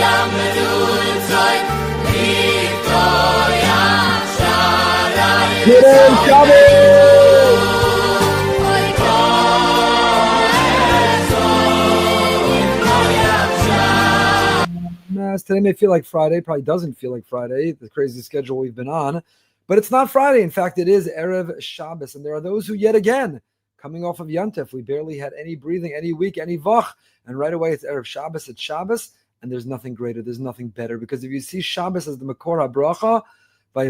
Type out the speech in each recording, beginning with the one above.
Erev Shabbos! Today may feel like Friday, probably doesn't feel like Friday, the crazy schedule we've been on, but it's not Friday. In fact, it is Erev Shabbos, and there are those who yet again, coming off of Yontif, we barely had any breathing, any week, any vach, and right away it's Erev Shabbos, it's Shabbos, and there's nothing greater, there's nothing better, because if you see Shabbos as the Makor HaBracha, our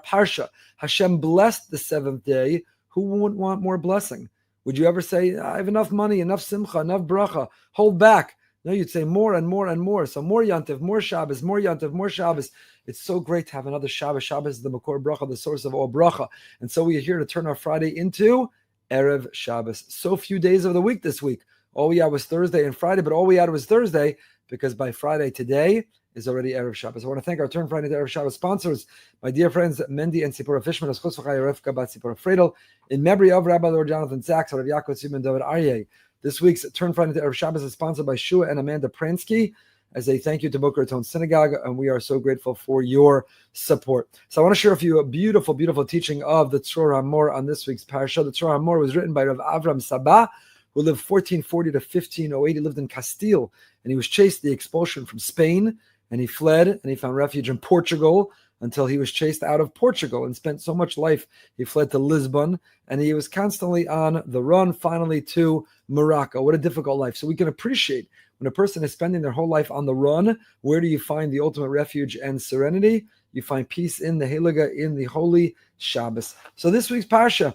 Parsha, Hashem blessed the seventh day, who wouldn't want more blessing? Would you ever say, I have enough money, enough simcha, enough bracha, hold back? No, you'd say more and more and more. So more Yantiv, more Shabbos, more Yantiv, more Shabbos. It's so great to have another Shabbos. Shabbos is the Makor Bracha, the source of all bracha. And so we are here to turn our Friday into Erev Shabbos. So few days of the week this week. All we had was Thursday and Friday, but all we had was Thursday because by Friday today is already Erev Shabbos. I want to thank our Turn Friday to Erev Shabbos sponsors, my dear friends Mendy and Sipora Fishman, as Chosvachai Revka Bat Sipora Fredel, in memory of Rabbi Lord Jonathan Sachs, Rav Yaakov Simon David Aryeh. This week's Turn Friday to Erev Shabbos is sponsored by Shua and Amanda Pransky as a thank you to Boca Raton Synagogue, and we are so grateful for your support. So I want to share with you a beautiful, beautiful teaching of the Tzror HaMor on this week's parasha. The Tzror HaMor was written by Rav Avram Sabah, who lived 1440 to 1508. He lived in Castile, and he was chased the expulsion from Spain, and he fled, and he found refuge in Portugal until he was chased out of Portugal and spent so much life. He fled to Lisbon, and he was constantly on the run, finally to Morocco. What a difficult life. So we can appreciate when a person is spending their whole life on the run, where do you find the ultimate refuge and serenity? You find peace in the Heliga, in the holy Shabbos. So this week's Parsha.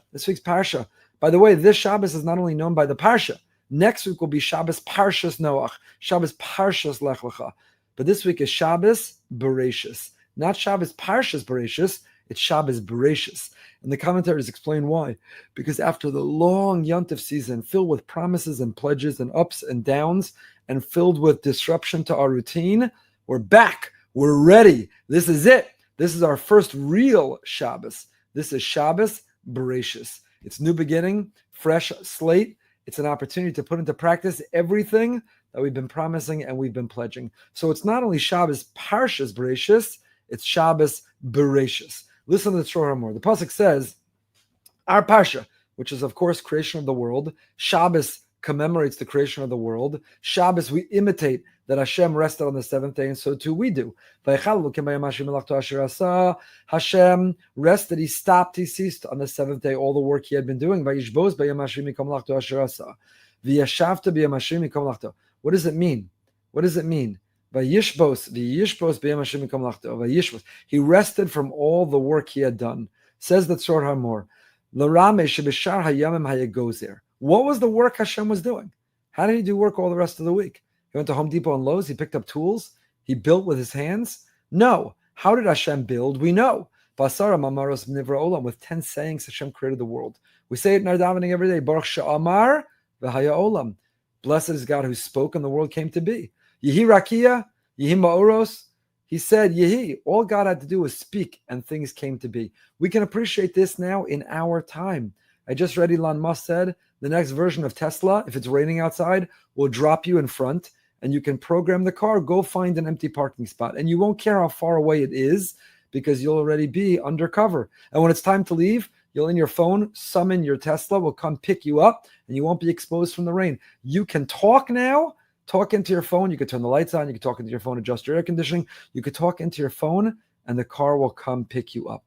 By the way, this Shabbos is not only known by the Parsha. Next week will be Shabbos Parshas Noach, Shabbos Parshas Lech Lecha. But this week is Shabbos Bereshis. Not Shabbos Parshas Bereshis, it's Shabbos Bereshis. And the commentaries explain why. Because after the long Yontif season, filled with promises and pledges and ups and downs, and filled with disruption to our routine, we're back. We're ready. This is it. This is our first real Shabbos. This is Shabbos Bereshis. It's new beginning, fresh slate. It's an opportunity to put into practice everything that we've been promising and we've been pledging. So it's not only Shabbos Parshas Bereshis, it's Shabbos Bereshis. Listen to the Tzror HaMor. The pasuk says, our Parsha, which is of course creation of the world. Shabbos commemorates the creation of the world. Shabbos, we imitate that Hashem rested on the seventh day, and so too we do. Hashem rested, he stopped, he ceased on the seventh day all the work he had been doing. What does it mean? What does it mean? He rested from all the work he had done. Says the Tzror HaMor. What was the work Hashem was doing? How did he do work all the rest of the week? He went to Home Depot and Lowe's, he picked up tools, he built with his hands? No. How did Hashem build? We know. With 10 sayings, Hashem created the world. We say it in our davening every day. Baruch she'amar v'haya olam. Blessed is God who spoke and the world came to be. Yehi rakia, yehi ma'oros. He said, yehi. All God had to do was speak and things came to be. We can appreciate this now in our time. I just read Elon Musk said, the next version of Tesla, if it's raining outside, will drop you in front and you can program the car, go find an empty parking spot. And you won't care how far away it is because you'll already be undercover. And when it's time to leave, you'll in your phone summon your Tesla, will come pick you up and you won't be exposed from the rain. You can talk now, talk into your phone. You can turn the lights on. You can talk into your phone, adjust your air conditioning. You could talk into your phone and the car will come pick you up.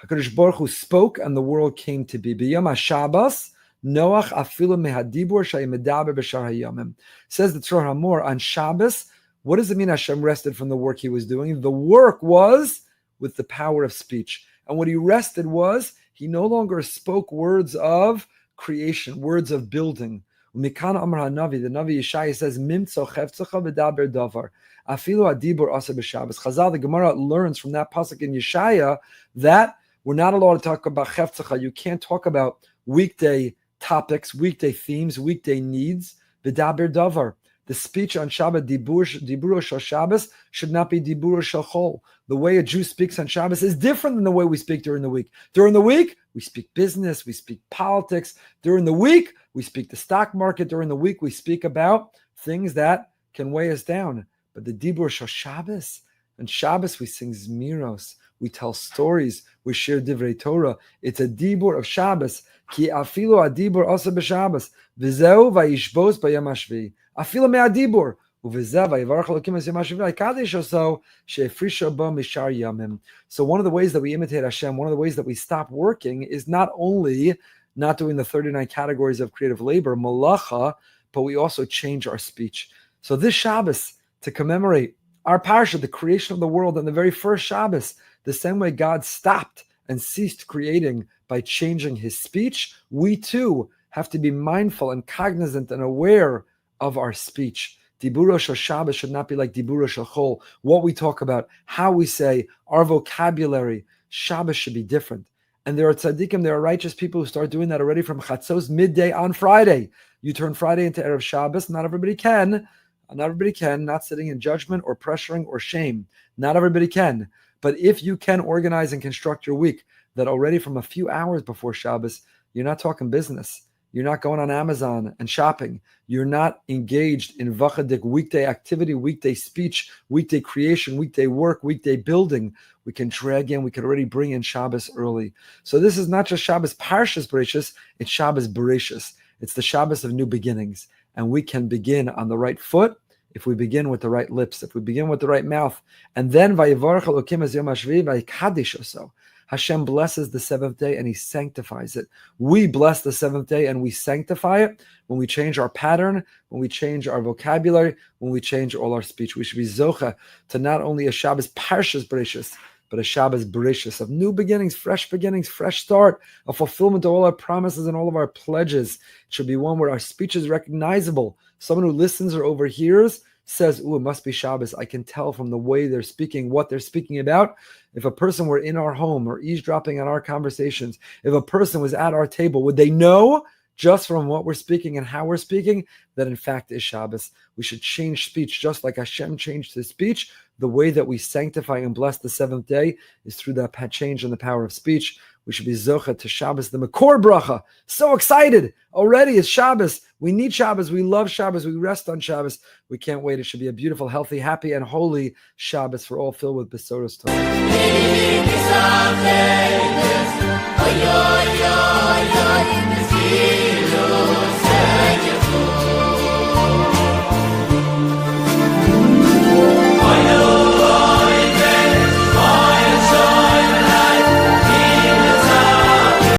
HaKadosh Baruch Hu spoke and the world came to be. B'yom HaShabbos, Noach afilu mehadibur shayimedaber b'shar hayamim. Says the Tzror HaMor on Shabbos. What does it mean Hashem rested from the work he was doing? The work was with the power of speech. And what he rested was, he no longer spoke words of creation, words of building. Mikana Amar HaNavi, the Navi Yeshaya says, Mimtzo chefzecha v'daber davar. Afilu adibur asa b'Shabbos. Chazal, the Gemara learns from that pasuk in Yeshaya that we're not allowed to talk about chefzecha. You can't talk about weekday topics, weekday themes, weekday needs. V'daber davar. The speech on Shabbat, Diburo Shel Shabbos, should not be Diburo Shel Chol. The way a Jew speaks on Shabbos is different than the way we speak during the week. During the week, we speak business, we speak politics. During the week, we speak the stock market. During the week, we speak about things that can weigh us down. But the Dibur Shal Shabbos, on Shabbos we sing Zmiros, we tell stories, we share Divrei Torah. It's a Dibur of Shabbos. Ki afilu adibur asa b'Shabbos, v'zeu vayishbos b'yom hashvi. Afilu me'adibur. So one of the ways that we imitate Hashem, one of the ways that we stop working is not only not doing the 39 categories of creative labor, malacha, but we also change our speech. So this Shabbos, to commemorate our parsha, the creation of the world, on the very first Shabbos, the same way God stopped and ceased creating by changing his speech, we too have to be mindful and cognizant and aware of our speech. Diburo shel Shabbos should not be like Diburo shel Chol. What we talk about, how we say, our vocabulary, Shabbos should be different. And there are tzaddikim, there are righteous people who start doing that already from Chatzos midday on Friday. You turn Friday into Erev Shabbos. Not everybody can. Not sitting in judgment or pressuring or shame. Not everybody can. But if you can organize and construct your week, that already from a few hours before Shabbos, you're not talking business. You're not going on Amazon and shopping. You're not engaged in vachadik weekday activity, weekday speech, weekday creation, weekday work, weekday building. We can drag in, we can already bring in Shabbos early. So this is not just Shabbos Parshas Bereshis, it's Shabbos Bereshis. It's the Shabbos of new beginnings. And we can begin on the right foot if we begin with the right lips, if we begin with the right mouth. And then Vayivarach Elokim es Yom HaShvi Vayikadesh Oso. Hashem blesses the seventh day and he sanctifies it. We bless the seventh day and we sanctify it when we change our pattern, when we change our vocabulary, when we change all our speech. We should be zocha to not only a Shabbos Parshas Bereshis, but a Shabbos Bereshis of new beginnings, fresh start, a fulfillment of all our promises and all of our pledges. It should be one where our speech is recognizable. Someone who listens or overhears says, "Ooh, it must be Shabbos. I can tell from the way they're speaking, what they're speaking about." If a person were in our home or eavesdropping on our conversations, if a person was at our table, would they know just from what we're speaking and how we're speaking that in fact is Shabbos? We should change speech just like Hashem changed his speech. The way that we sanctify and bless the seventh day is through that change in the power of speech. We should be zocha to Shabbos, the Makor bracha. So excited. Already it's Shabbos. We need Shabbos. We love Shabbos. We rest on Shabbos. We can't wait. It should be a beautiful, healthy, happy, and holy Shabbos for all filled with Besoros Torah.